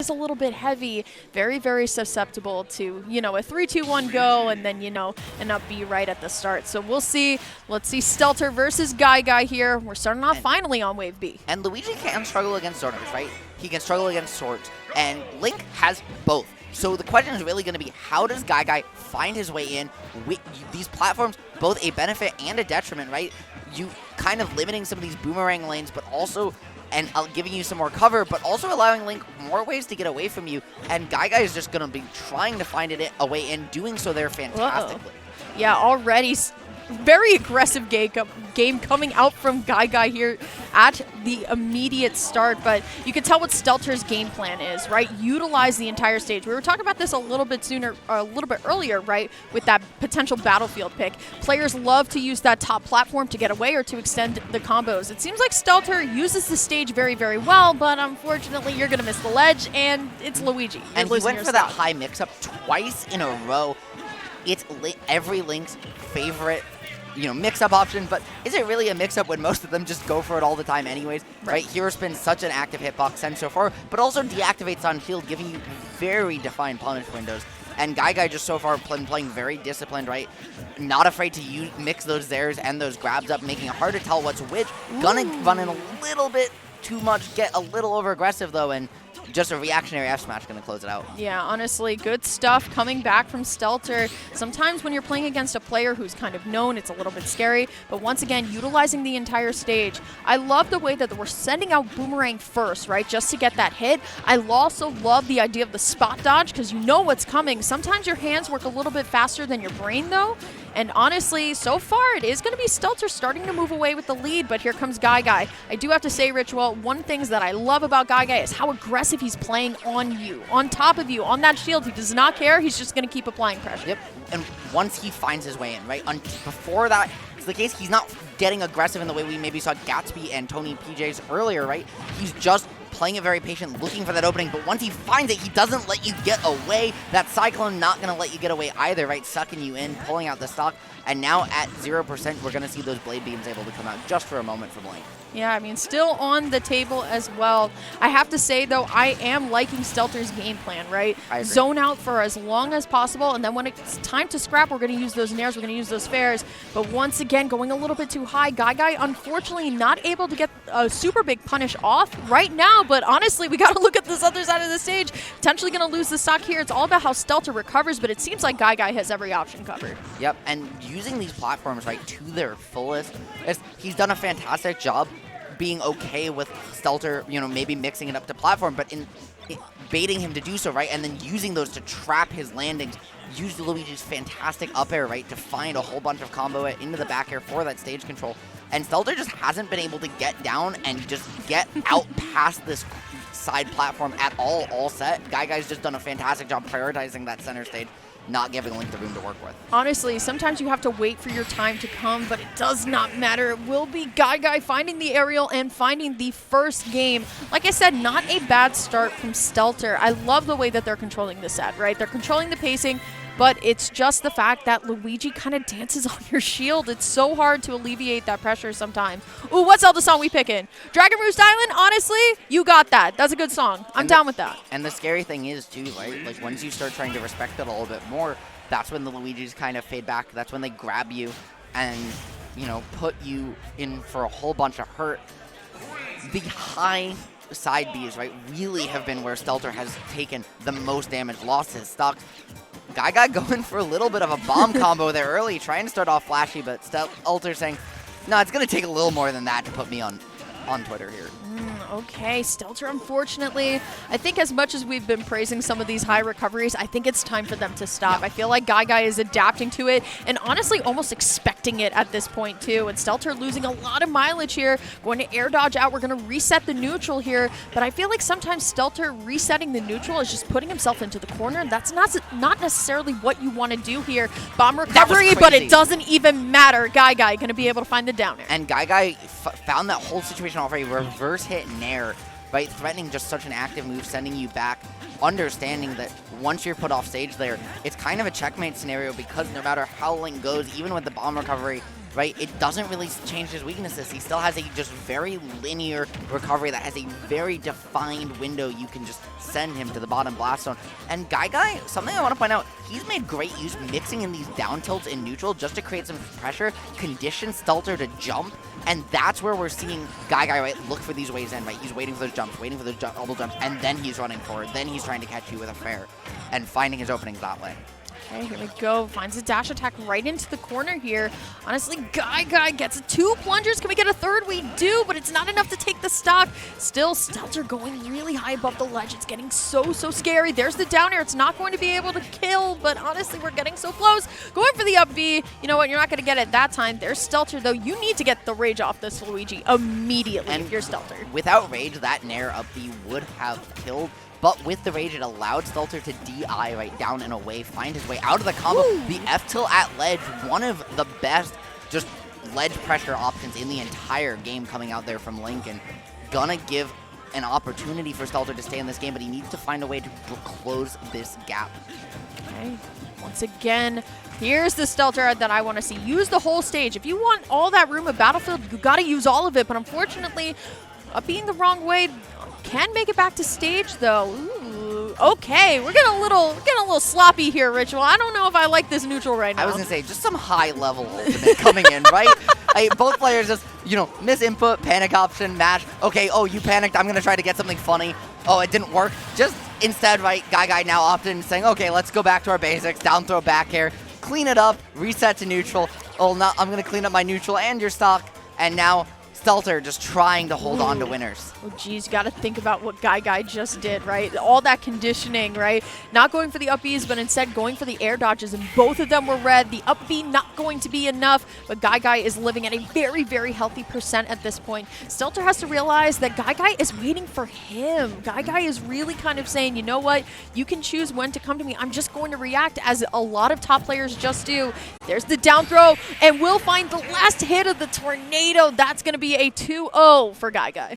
is a little bit heavy, very, very susceptible to, you know, a 3-2-1 go and then, you know, an up B right at the start. So we'll see. Let's see Stelter versus GuyGuy here. We're starting off finally on wave B. And Luigi can struggle against zoners, right? He can struggle against swords, and Link has both. So the question is really going to be, how does GuyGuy find his way in with these platforms, both a benefit and a detriment, right? You kind of limiting some of these boomerang lanes, but also and giving you some more cover, but also allowing Link more ways to get away from you. And GuyGuy is just going to be trying to find a way in, doing so there fantastically. Yeah, already very aggressive game coming out from GuyGuy here at the immediate start, but you can tell what Stelter's game plan is, right? Utilize the entire stage. We were talking about this a little bit earlier, right? With that potential battlefield pick. Players love to use that top platform to get away or to extend the combos. It seems like Stelter uses the stage very, very well, but unfortunately you're going to miss the ledge, and it's Luigi. And he went for that high mix-up twice in a row. It's every Link's favorite, you know, mix-up option, but is it really a mix-up when most of them just go for it all the time anyways? Right? Hero's been such an active hitbox sense so far, but also deactivates on shield, giving you very defined punish windows. And GuyGuy just so far playing very disciplined, right? Not afraid to mix those theirs and those grabs up, making it hard to tell what's which. Gonna run in a little bit too much, get a little over-aggressive though, and just a reactionary F smash going to close it out. Yeah, honestly, good stuff coming back from Stelter. Sometimes when you're playing against a player who's kind of known, it's a little bit scary, but once again, utilizing the entire stage. I love the way that we're sending out Boomerang first, right, just to get that hit. I also love the idea of the spot dodge because you know what's coming. Sometimes your hands work a little bit faster than your brain, though. And honestly, so far, it is going to be Stelter starting to move away with the lead, but here comes GuyGuy. I do have to say, Ritual, one thing that I love about GuyGuy is how aggressive he's playing on you, on top of you, on that shield. He does not care. He's just going to keep applying pressure. Yep, and once he finds his way in, right, before that is the case, he's not getting aggressive in the way we maybe saw Gatsby and Tony PJs earlier, right? He's just playing it very patient, looking for that opening, but once he finds it, he doesn't let you get away. That Cyclone not going to let you get away either, right? Sucking you in, pulling out the stock, and now at 0%, we're going to see those Blade Beams able to come out just for a moment from Link. Yeah, I mean, still on the table as well. I have to say, though, I am liking Stelter's game plan, right? Zone out for as long as possible, and then when it's time to scrap, we're going to use those nairs, we're going to use those fairs. But once again, going a little bit too high. GuyGuy, unfortunately, not able to get a super big punish off right now, but honestly, we got to look at this other side of the stage. Potentially going to lose the stock here. It's all about how Stelter recovers, but it seems like GuyGuy has every option covered. Yep, and using these platforms, right, to their fullest, he's done a fantastic job being okay with Stelter, you know, maybe mixing it up to platform, but in baiting him to do so, right, and then using those to trap his landings. Use Luigi's fantastic up air, right, to find a whole bunch of combo into the back air for that stage control. And Stelter just hasn't been able to get down and just get out past this side platform at all set. GuyGuy's just done a fantastic job prioritizing that center stage, not giving Link the room to work with. Honestly, sometimes you have to wait for your time to come, but it does not matter. It will be GuyGuy finding the aerial and finding the first game. Like I said, not a bad start from Stelter. I love the way that they're controlling the set, right? They're controlling the pacing, but it's just the fact that Luigi kind of dances on your shield. It's so hard to alleviate that pressure sometimes. Ooh, what Zelda song we picking? Dragon Roost Island? Honestly, you got that. That's a good song. I'm down with that. And the scary thing is, too, right? Like, once you start trying to respect it a little bit more, that's when the Luigis kind of fade back. That's when they grab you and, you know, put you in for a whole bunch of hurt. The high side Bs, right, really have been where Stelter has taken the most damage, lost his stocks. GuyGuy going for a little bit of a bomb combo there early, trying to start off flashy, but Stelter saying, no, it's going to take a little more than that to put me on Twitter here. Okay, Stelter, unfortunately, I think as much as we've been praising some of these high recoveries, I think it's time for them to stop. I feel like GuyGuy is adapting to it and honestly almost expecting it at this point too. And Stelter losing a lot of mileage here, going to air dodge out. We're going to reset the neutral here, but I feel like sometimes Stelter resetting the neutral is just putting himself into the corner, and that's not necessarily what you want to do here. Bomb recovery, but it doesn't even matter. GuyGuy going to be able to find the down air. And GuyGuy found that whole situation off a reverse hit nair, right? Threatening just such an active move, sending you back, understanding that once you're put off stage there, it's kind of a checkmate scenario because no matter how Link goes, even with the bomb recovery, right? It doesn't really change his weaknesses. He still has a just very linear recovery that has a very defined window you can just send him to the bottom blast zone. And GuyGuy, something I want to point out, he's made great use mixing in these down tilts in neutral just to create some pressure, condition Stelter to jump, and that's where we're seeing GuyGuy, right, look for these waves in, right? He's waiting for those jumps, waiting for those double jumps, and then he's running forward. Then he's trying to catch you with a fair and finding his openings that way. Okay, here we go. Finds a dash attack right into the corner here. Honestly, GuyGuy gets 2 plungers. Can we get a third? We do, but it's not enough to take the stock. Still, Stelter going really high above the ledge. It's getting so scary. There's the down air. It's not going to be able to kill, but honestly, we're getting so close. Going for the up B. You know what? You're not going to get it that time. There's Stelter, though. You need to get the rage off this Luigi immediately if you're Stelter. Without rage, that nair up B would have killed. But with the rage, it allowed Stelter to DI right down and away, find his way out of the combo. Ooh. The F tilt at ledge, one of the best just ledge pressure options in the entire game coming out there from Lincoln. Gonna give an opportunity for Stelter to stay in this game, but he needs to find a way to close this gap. Okay, once again, here's the Stelter that I want to see. Use the whole stage. If you want all that room of Battlefield, you got to use all of it, but unfortunately, being the wrong way can make it back to stage, though. Ooh, okay, we're getting a little sloppy here, Ritual. I don't know if I like this neutral right now. I was gonna say, just some high level ultimate coming in, right? Both players just, miss input, panic option, mash. Okay, oh, you panicked, I'm gonna try to get something funny. Oh, it didn't work. Just instead, right, GuyGuy now often saying, okay, let's go back to our basics, down throw, back air, clean it up, reset to neutral. Oh, no, I'm gonna clean up my neutral and your stock, and now Stelter just trying to hold on to winners. Oh, geez, you got to think about what GuyGuy just did, right? All that conditioning, right? Not going for the up Bs, but instead going for the air dodges, and both of them were red. The up B not going to be enough, but GuyGuy is living at a very healthy percent at this point. Stelter has to realize that GuyGuy is waiting for him. GuyGuy is really kind of saying, you know what? You can choose when to come to me. I'm just going to react, as a lot of top players just do. There's the down throw, and we'll find the last hit of the tornado. That's going to be a 2-0 for GuyGuy.